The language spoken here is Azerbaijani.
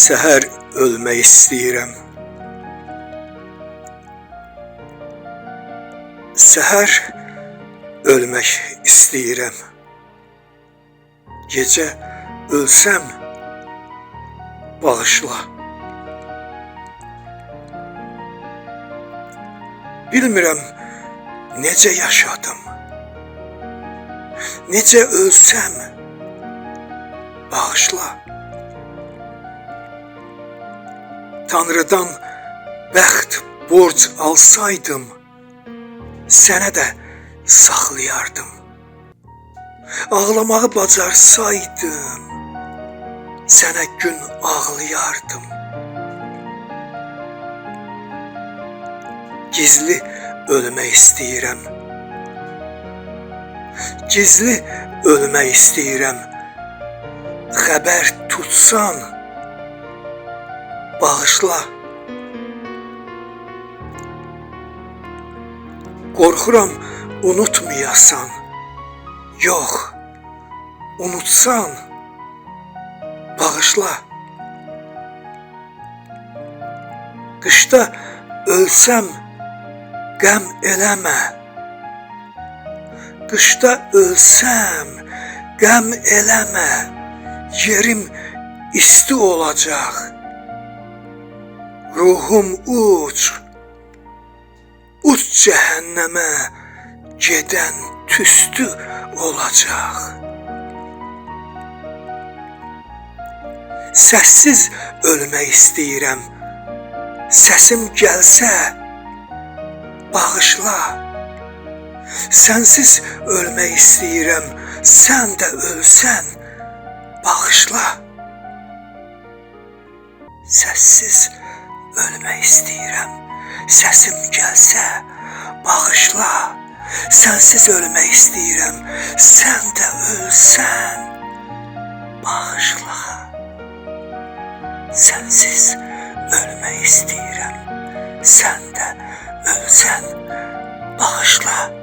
Səhər ölmək istəyirəm. Səhər ölmək istəyirəm. Gecə ölsəm bağışla. Bilmirəm necə yaşadım. Necə ölsəm bağışla. Tanrıdan bəxt borc alsaydım, sənə də saxlayardım. Ağlamağı bacarsaydım, sənə gün ağlayardım. Gizli ölmək istəyirəm. Gizli ölmək istəyirəm. Xəbər tutsan, bağışla. Qorxuram unutmayasan. Yox, unutsan, bağışla. Qışda ölsəm qəm eləmə. Qışda ölsəm qəm eləmə. Yerim isti olacaq. Ruhum uç, uç cəhənnəmə gedən tüstü olacaq. Səssiz ölmək istəyirəm. Səsim gəlsə bağışla. Sənsiz ölmək istəyirəm. Sən də ölsən bağışla. Səssiz ölmək istəyirəm. Səsim gəlsə bağışla. Sənsiz ölmək istəyirəm. Sən də ölsən bağışla. Sənsiz ölmək istəyirəm. Sən də ölsən bağışla.